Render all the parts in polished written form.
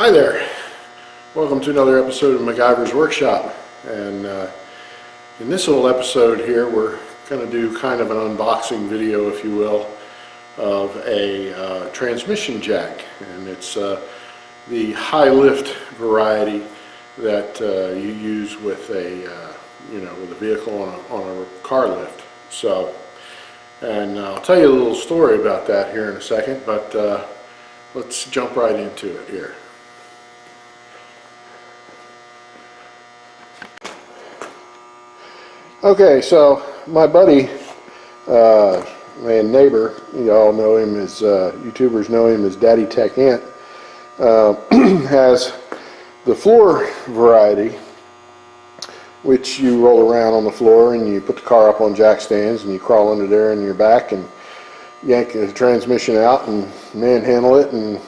Hi there, welcome to another episode of MacGyver's Workshop, and in this little episode here we're going to do kind of an unboxing video, if you will, of a transmission jack, and it's the high lift variety that you use with a with a vehicle on a car lift. So, and I'll tell you a little story about that here in a second, but let's jump right into it here. Okay, so my buddy, my neighbor, you all know him as, YouTubers know him as Daddy Tech Ant, has the floor variety, which you roll around on the floor and you put the car up on jack stands and you crawl under there in your back and yank the transmission out and manhandle it, and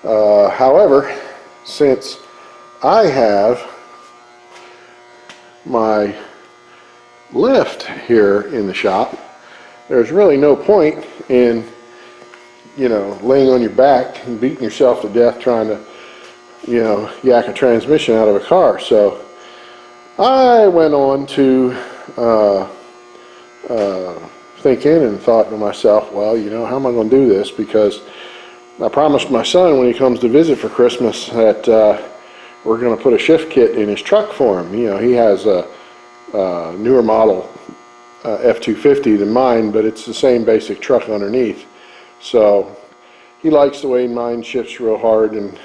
however, since I have my lift here in the shop, there's really no point in laying on your back and beating yourself to death trying to yak a transmission out of a car. So I went on to thinking and thought to myself, well, how am I going to do this? Because I promised my son when he comes to visit for Christmas that we're going to put a shift kit in his truck for him. He has a newer model F-250 than mine, but it's the same basic truck underneath. So he likes the way mine shifts real hard and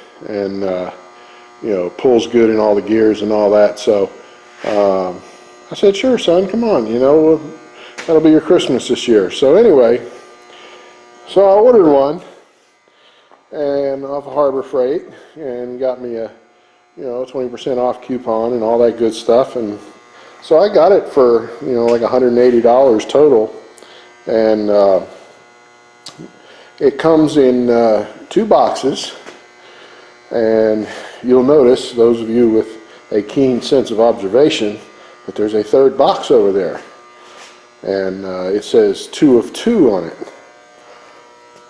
pulls good in all the gears and all that. So I said, sure, son, come on, that'll be your Christmas this year. So anyway, so I ordered one and off of Harbor Freight and got me a 20% off coupon and all that good stuff, and so I got it for like $180 total, and it comes in 2 boxes, and you'll notice, those of you with a keen sense of observation, that there's a 3rd box over there, and it says 2 of 2 on it.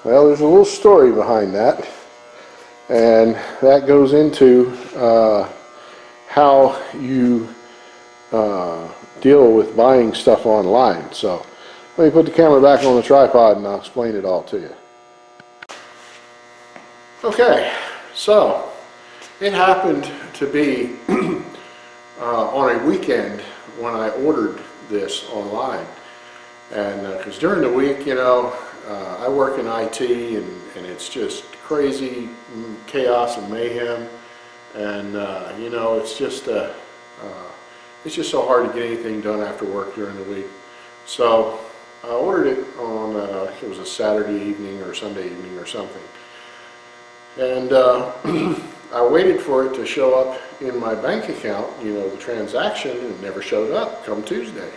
Well, there's a little story behind that, and that goes into how you deal with buying stuff online. So let me put the camera back on the tripod and I'll explain it all to you. Okay, so it happened to be on a weekend when I ordered this online, and because during the week, I work in IT, and it's just crazy chaos and mayhem, and it's just so hard to get anything done after work during the week. So I ordered it on it was a Saturday evening or Sunday evening or something, and I waited for it to show up in my bank account, the transaction, and it never showed up come Tuesday.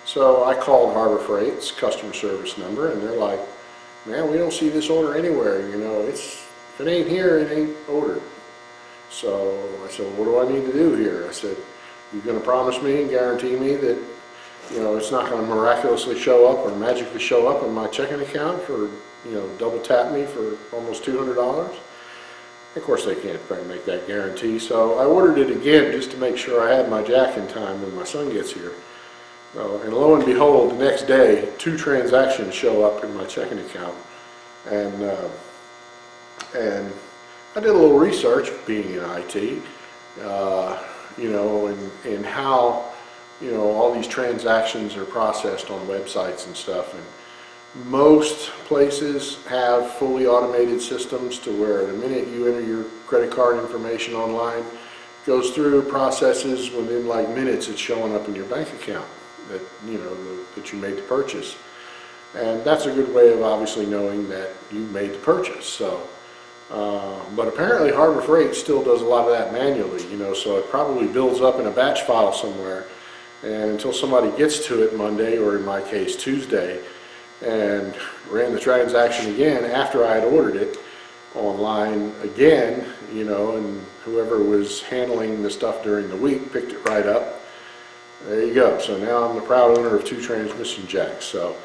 So I called Harbor Freight's customer service number, and they're like, man, we don't see this order anywhere, if it ain't here, it ain't ordered. So I said, well, what do I need to do here? I said, you're going to promise me and guarantee me that it's not going to miraculously show up or magically show up in my checking account for double tap me for almost $200? Of course they can't make that guarantee, so I ordered it again just to make sure I had my jack in time when my son gets here. And lo and behold, the next day 2 transactions show up in my checking account, and I did a little research, being in IT, and how all these transactions are processed on websites and stuff, and most places have fully automated systems to where the minute you enter your credit card information online, it goes through processes, within like minutes it's showing up in your bank account that that you made the purchase, and that's a good way of obviously knowing that you made the purchase. So but apparently Harbor Freight still does a lot of that manually, so it probably builds up in a batch file somewhere, and until somebody gets to it Monday, or in my case Tuesday, and ran the transaction again after I had ordered it online again, and whoever was handling the stuff during the week picked it right up. There you go. So now I'm the proud owner of 2 transmission jacks. So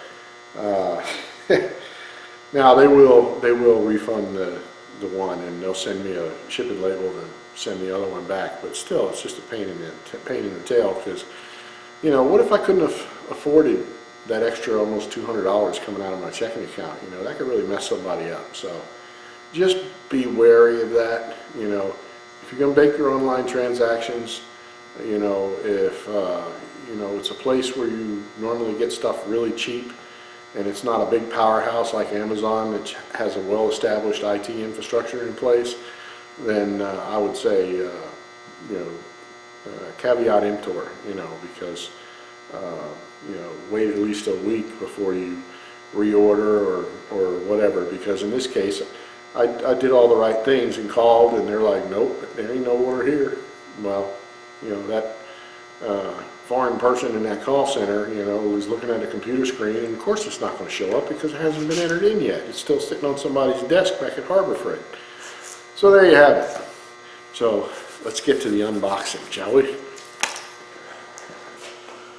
now they will refund the the one, and they'll send me a shipping label to send the other one back. But still, it's just a pain in the tail, because, you know, what if I couldn't have afforded that extra almost $200 coming out of my checking account? You know, that could really mess somebody up. So just be wary of that. You know, if you're going to make your online transactions, you know, if you know, it's a place where you normally get stuff really cheap, and it's not a big powerhouse like Amazon that has a well-established IT infrastructure in place, then I would say, you know, caveat emptor, you know, because, you know, wait at least a week before you reorder or whatever, because in this case, I did all the right things and called, and they're like, nope, there ain't no order here. Well, you know, that foreign person in that call center, you know, is looking at a computer screen, and of course it's not going to show up because it hasn't been entered in yet. It's still sitting on somebody's desk back at Harbor Freight. So there you have it. So let's get to the unboxing, shall we?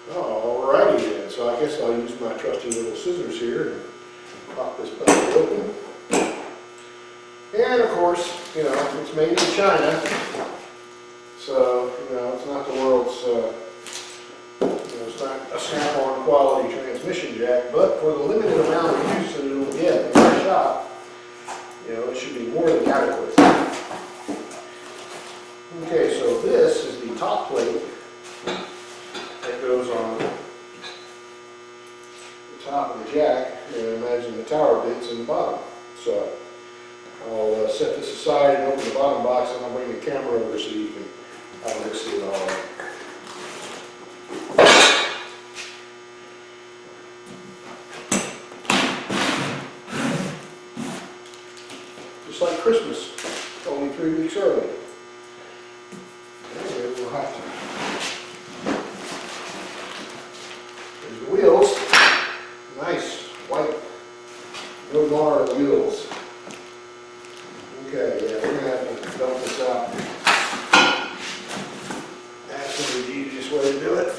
Alrighty then, so I guess I'll use my trusty little scissors here and pop this puppy open. And of course, you know, it's made in China, so, you know, it's not the world's, you know, it's not a snap-on quality transmission jack, but for the limited amount of use that it will get in our shop, you know, it should be more than adequate. Okay, so this is the top plate that goes on the top of the jack, and imagine the tower bits in the bottom. So I'll set this aside and open the bottom box, and I'll bring the camera over so you can have a look, see it all. Just like Christmas, only 3 weeks early. Anyway, we'll have to. There's the wheels. Nice, white, no bar wheels. Okay, yeah, we're going to have to dump this out. That's going to be the easiest way to do it.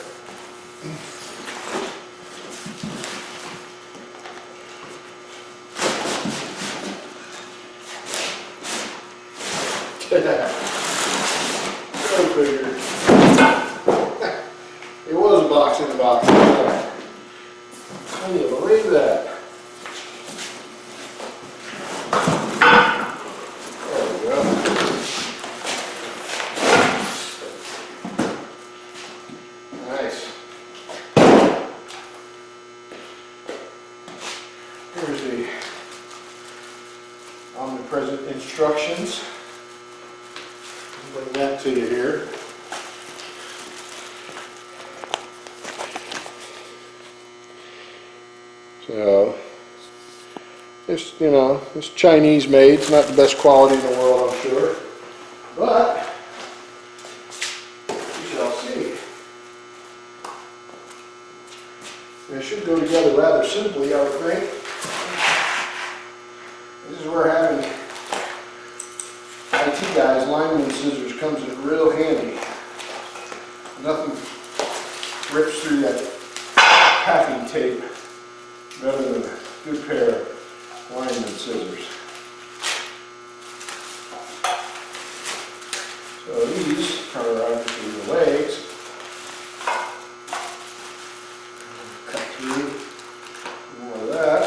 Go figure. It was a box in a box. Can you believe that? There we go. Nice. Here's the omnipresent instructions. I'll bring that to you here. So, it's, you know, it's Chinese made. It's not the best quality in the world, I'm sure. But, we shall see. They should go together rather simply, I would think. This is where having IT guys, lineman scissors comes in real handy. Nothing rips through that packing tape better than a good pair of lineman scissors. So these are obviously the legs. Cut through more of that.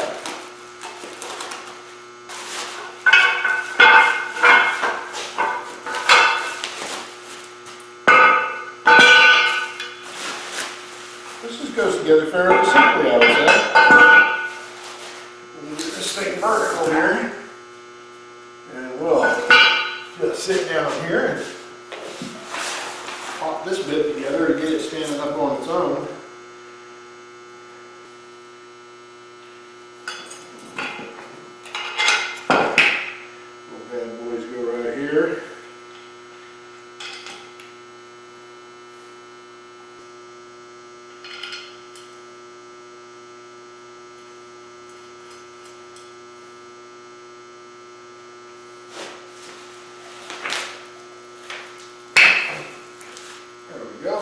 This just goes together fairly simply, I would say. We'll get this thing vertical here, and we'll just sit down here and pop this bit together to get it standing up on its own. Little bad boys go right here. There we go.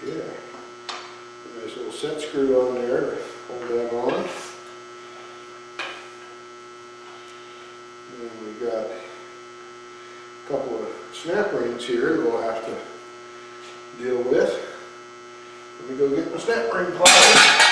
Yeah. Nice little set screw on there to hold that on. And we got a couple of snap rings here that we'll have to deal with. Let me go get my snap ring pliers.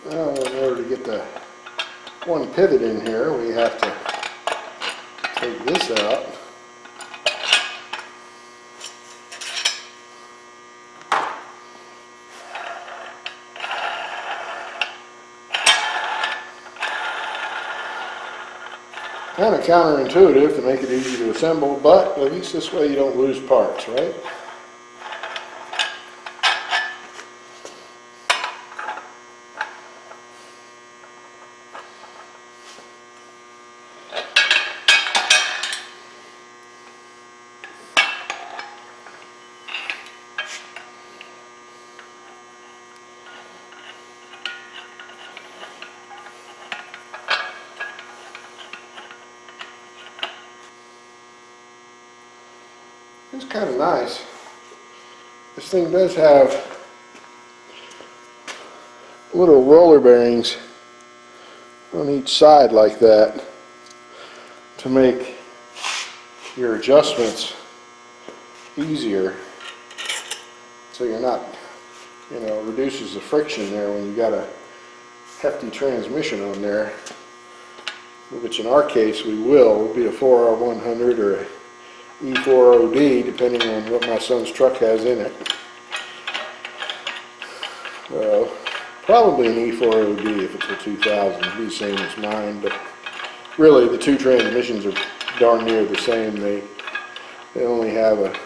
Now, in order to get the one pivot in here, we have to take this out. Kind of counterintuitive to make it easy to assemble, but at least this way you don't lose parts, right? It's kind of nice. This thing does have little roller bearings on each side like that to make your adjustments easier, so you're not, reduces the friction there when you got a hefty transmission on there, which in our case we will be a 4R100 or a E4OD, depending on what my son's truck has in it. Probably an E4OD if it's a 2000, it'd be the same as mine, but really the two transmissions are darn near the same. They only have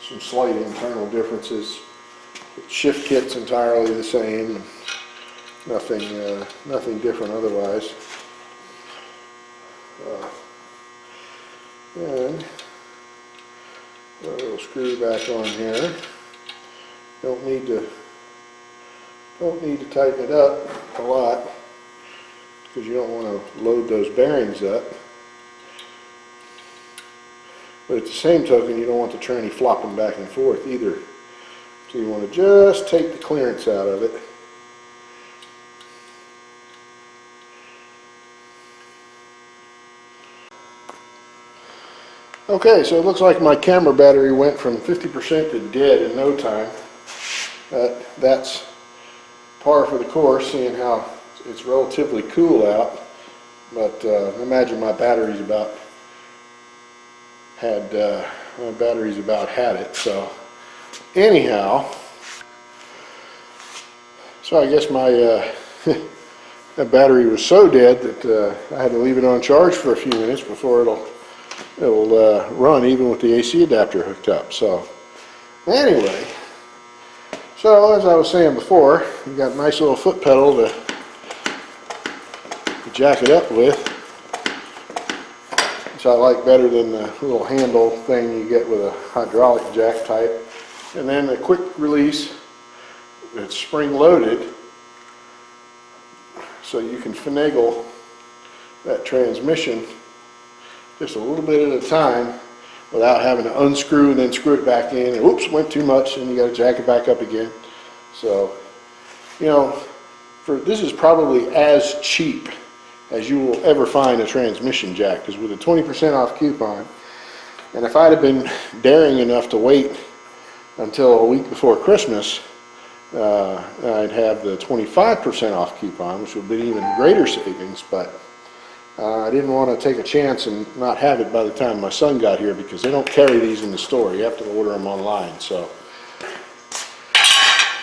some slight internal differences. The shift kit's entirely the same, and nothing different otherwise. And a little screw back on here. Don't need to tighten it up a lot because you don't want to load those bearings up. But at the same token, you don't want the tranny flopping back and forth either. So you want to just take the clearance out of it. Okay, so it looks like my camera battery went from 50% to dead in no time. That's par for the course, seeing how it's relatively cool out. But imagine my battery's about had it. So anyhow, so I guess my that battery was so dead that I had to leave it on charge for a few minutes before it'll run even with the AC adapter hooked up. So anyway, so as I was saying before, you got a nice little foot pedal to jack it up with, which I like better than the little handle thing you get with a hydraulic jack type. And then a quick release that's spring loaded, so you can finagle that transmission just a little bit at a time without having to unscrew and then screw it back in, and whoops, went too much, and you got to jack it back up again. So, this is probably as cheap as you will ever find a transmission jack, because with a 20% off coupon, and if I'd have been daring enough to wait until a week before Christmas, I'd have the 25% off coupon, which would be even greater savings. But I didn't want to take a chance and not have it by the time my son got here, because they don't carry these in the store. You have to order them online. So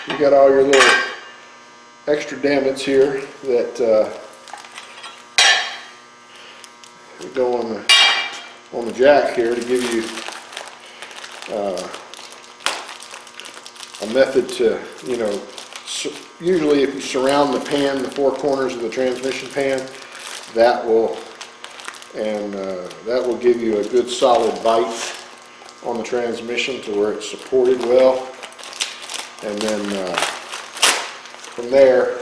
you got all your little extra davits here that go on the jack here to give you a method to, you know, usually if you surround the pan, the four corners of the transmission pan, that will give you a good solid bite on the transmission to where it's supported well. And then from there,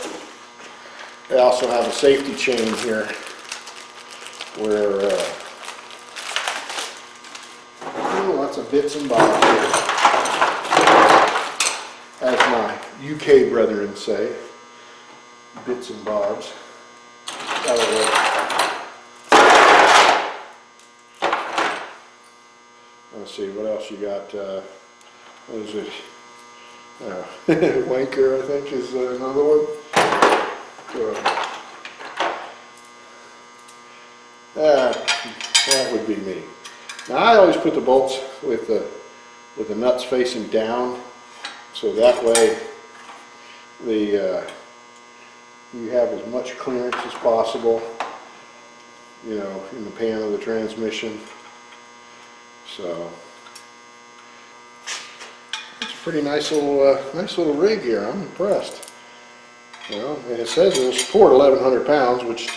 they also have a safety chain here where lots of bits and bobs here, as my UK brethren say, bits and bobs. Let's see, what else you got? What is it? Wanker, I think, is another one. That would be me. Now I always put the bolts with the nuts facing down, so that way you have as much clearance as possible, you know, in the pan of the transmission. So it's a pretty nice little rig here. I'm impressed. You know, and it says it'll support 1,100 pounds, which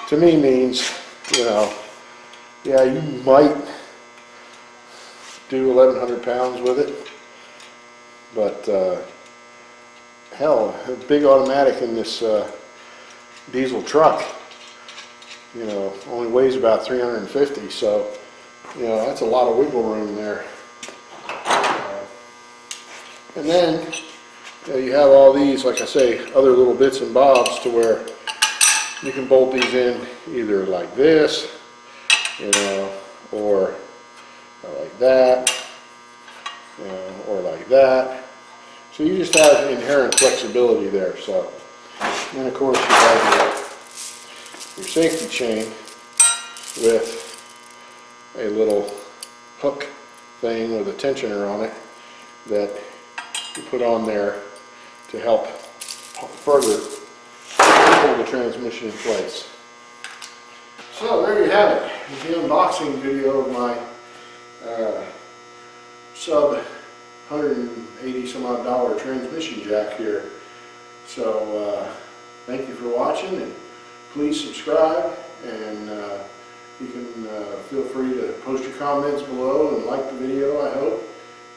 to me means, you know, yeah, you might do 1,100 pounds with it, but hell, a big automatic in this diesel truck, you know, only weighs about 350, so you know, that's a lot of wiggle room there. And then you have all these, like I say, other little bits and bobs to where you can bolt these in either like this, you know, or like that, you know, or like that. So you just have inherent flexibility there. So, and then of course you have your safety chain with a little hook thing with a tensioner on it that you put on there to help further hold the transmission in place. So there you have it, the unboxing video of my sub $180 some odd transmission jack here. So thank you for watching, and please subscribe, and you can feel free to post your comments below and like the video, I hope.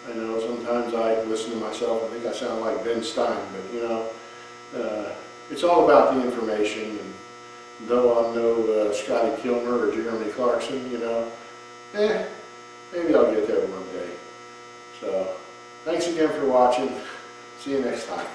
I know sometimes I listen to myself, I think I sound like Ben Stein, but you know, it's all about the information. And though I'm no Scotty Kilmer or Jeremy Clarkson, you know, maybe I'll get there one day. So, thanks again for watching. See you next time.